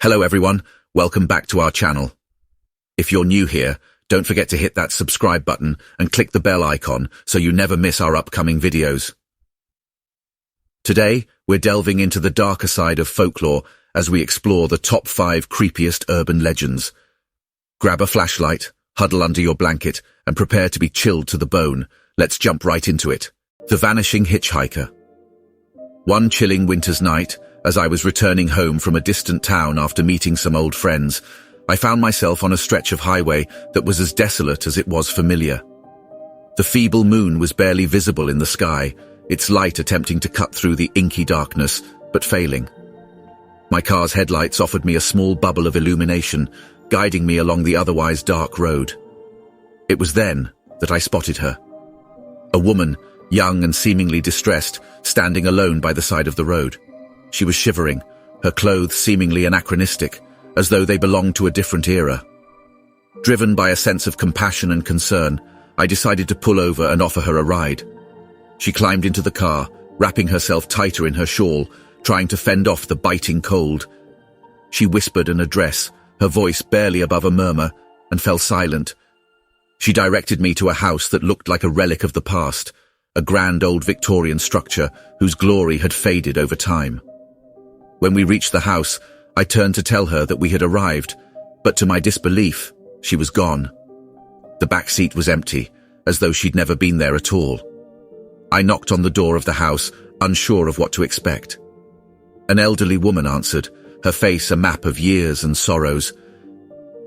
Hello everyone, welcome back to our channel. If you're new here, don't forget to hit that subscribe button and click the bell icon so you never miss our upcoming videos. Today, we're delving into the darker side of folklore as we explore the top 5 creepiest urban legends. Grab a flashlight, huddle under your blanket, and prepare to be chilled to the bone. Let's jump right into it. The Vanishing Hitchhiker. One chilling winter's night, as I was returning home from a distant town after meeting some old friends, I found myself on a stretch of highway that was as desolate as it was familiar. The feeble moon was barely visible in the sky, its light attempting to cut through the inky darkness, but failing. My car's headlights offered me a small bubble of illumination, guiding me along the otherwise dark road. It was then that I spotted her. A woman, young and seemingly distressed, standing alone by the side of the road. She was shivering, her clothes seemingly anachronistic, as though they belonged to a different era. Driven by a sense of compassion and concern, I decided to pull over and offer her a ride. She climbed into the car, wrapping herself tighter in her shawl, trying to fend off the biting cold. She whispered an address, her voice barely above a murmur, and fell silent. She directed me to a house that looked like a relic of the past, a grand old Victorian structure whose glory had faded over time. When we reached the house, I turned to tell her that we had arrived, but to my disbelief, she was gone. The back seat was empty, as though she'd never been there at all. I knocked on the door of the house, unsure of what to expect. An elderly woman answered, her face a map of years and sorrows.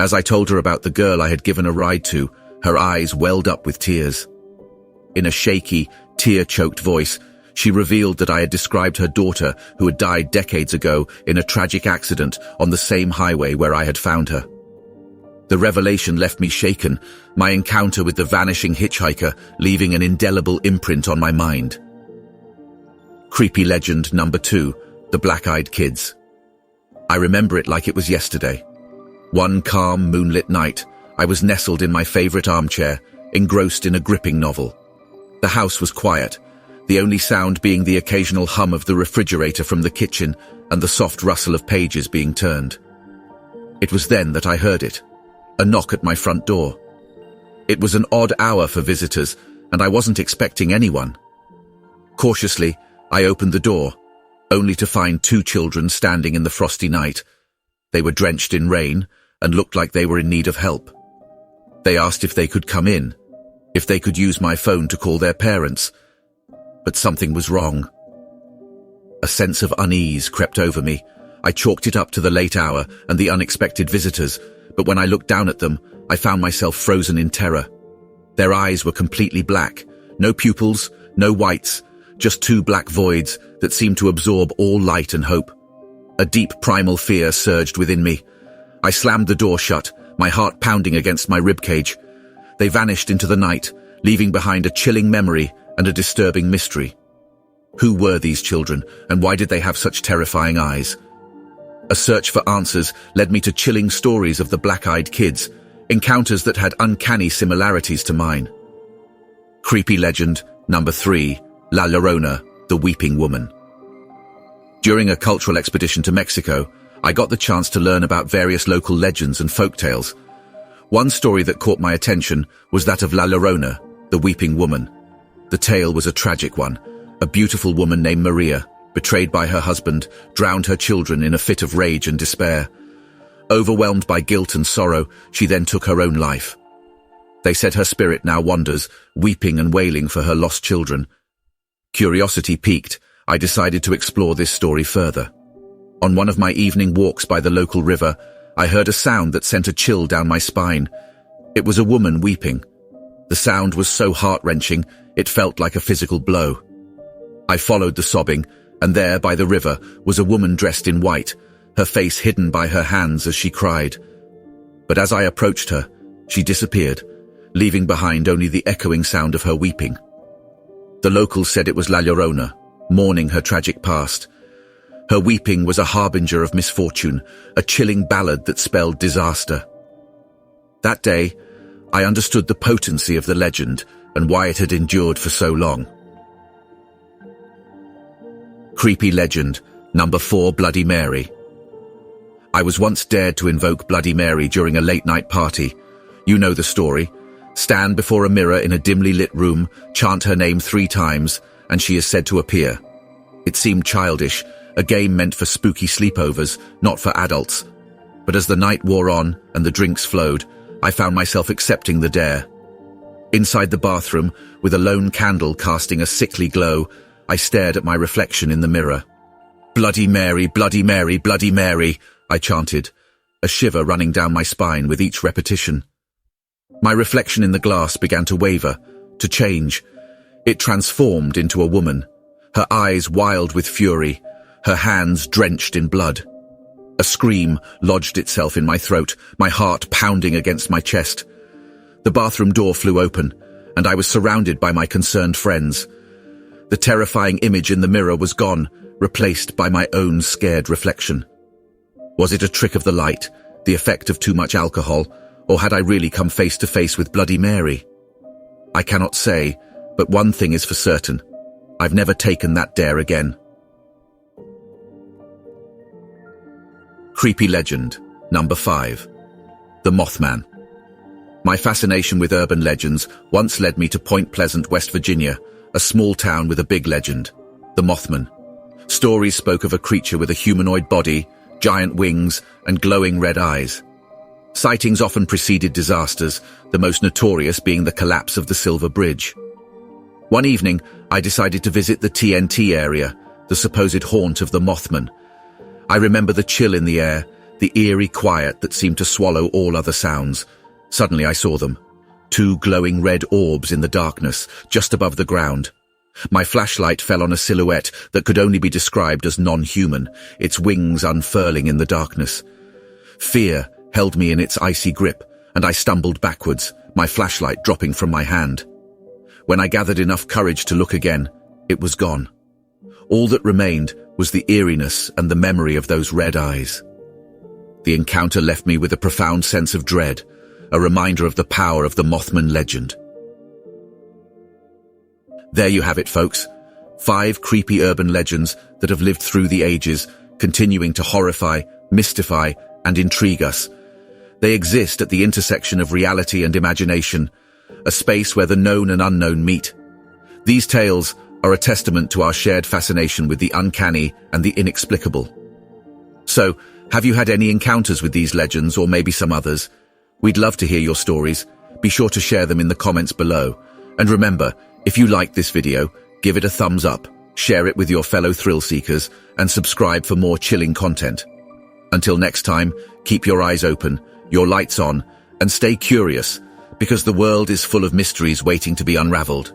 As I told her about the girl I had given a ride to, her eyes welled up with tears. In a shaky, tear-choked voice, she revealed that I had described her daughter, who had died decades ago in a tragic accident on the same highway where I had found her. The revelation left me shaken, my encounter with the vanishing hitchhiker leaving an indelible imprint on my mind. Creepy legend number 2, the Black-Eyed Kids. I remember it like it was yesterday. One calm, moonlit night, I was nestled in my favorite armchair, engrossed in a gripping novel. The house was quiet, the only sound being the occasional hum of the refrigerator from the kitchen and the soft rustle of pages being turned. It was then that I heard it, a knock at my front door. It was an odd hour for visitors, and I wasn't expecting anyone. Cautiously, I opened the door, only to find 2 children standing in the frosty night. They were drenched in rain and looked like they were in need of help. They asked if they could come in, if they could use my phone to call their parents. But something was wrong. A sense of unease crept over me. I chalked it up to the late hour and the unexpected visitors, but when I looked down at them, I found myself frozen in terror. Their eyes were completely black, no pupils, no whites, just 2 black voids that seemed to absorb all light and hope. A deep primal fear surged within me. I slammed the door shut, my heart pounding against my ribcage. They vanished into the night, leaving behind a chilling memory and a disturbing mystery. Who were these children, and why did they have such terrifying eyes? A search for answers led me to chilling stories of the Black-Eyed Kids, encounters that had uncanny similarities to mine. Creepy legend number 3, La Llorona, the Weeping Woman. During a cultural expedition to Mexico, I got the chance to learn about various local legends and folktales. One story that caught my attention was that of La Llorona, the Weeping Woman. The tale was a tragic one. A beautiful woman named Maria, betrayed by her husband, drowned her children in a fit of rage and despair. Overwhelmed by guilt and sorrow, she then took her own life. They said her spirit now wanders, weeping and wailing for her lost children. Curiosity piqued, I decided to explore this story further. On one of my evening walks by the local river, I heard a sound that sent a chill down my spine. It was a woman weeping. The sound was so heart-wrenching, it felt like a physical blow. I followed the sobbing, and there, by the river, was a woman dressed in white, her face hidden by her hands as she cried. But as I approached her, she disappeared, leaving behind only the echoing sound of her weeping. The locals said it was La Llorona, mourning her tragic past. Her weeping was a harbinger of misfortune, a chilling ballad that spelled disaster. That day, I understood the potency of the legend and why it had endured for so long. Creepy legend number 4, Bloody Mary. I was once dared to invoke Bloody Mary during a late-night party. You know the story. Stand before a mirror in a dimly lit room, chant her name 3 times, and she is said to appear. It seemed childish, a game meant for spooky sleepovers, not for adults. But as the night wore on and the drinks flowed, I found myself accepting the dare. Inside the bathroom, with a lone candle casting a sickly glow, I stared at my reflection in the mirror. Bloody Mary, Bloody Mary, Bloody Mary, I chanted, a shiver running down my spine with each repetition. My reflection in the glass began to waver, to change. It transformed into a woman, her eyes wild with fury, her hands drenched in blood. A scream lodged itself in my throat, my heart pounding against my chest. The bathroom door flew open, and I was surrounded by my concerned friends. The terrifying image in the mirror was gone, replaced by my own scared reflection. Was it a trick of the light, the effect of too much alcohol, or had I really come face to face with Bloody Mary? I cannot say, but one thing is for certain. I've never taken that dare again. Creepy legend, number 5. The Mothman. My fascination with urban legends once led me to Point Pleasant, West Virginia, a small town with a big legend, the Mothman. Stories spoke of a creature with a humanoid body, giant wings, and glowing red eyes. Sightings often preceded disasters, the most notorious being the collapse of the Silver Bridge. One evening, I decided to visit the TNT area, the supposed haunt of the Mothman. I remember the chill in the air, the eerie quiet that seemed to swallow all other sounds. Suddenly I saw them, 2 glowing red orbs in the darkness, just above the ground. My flashlight fell on a silhouette that could only be described as non-human, its wings unfurling in the darkness. Fear held me in its icy grip, and I stumbled backwards, my flashlight dropping from my hand. When I gathered enough courage to look again, it was gone. All that remained was the eeriness and the memory of those red eyes. The encounter left me with a profound sense of dread, a reminder of the power of the Mothman legend. There you have it, folks. 5 creepy urban legends that have lived through the ages, continuing to horrify, mystify, and intrigue us. They exist at the intersection of reality and imagination, a space where the known and unknown meet. These tales are a testament to our shared fascination with the uncanny and the inexplicable. So, have you had any encounters with these legends or maybe some others? We'd love to hear your stories. Be sure to share them in the comments below. And remember, if you liked this video, give it a thumbs up, share it with your fellow thrill seekers, and subscribe for more chilling content. Until next time, keep your eyes open, your lights on, and stay curious, because the world is full of mysteries waiting to be unraveled.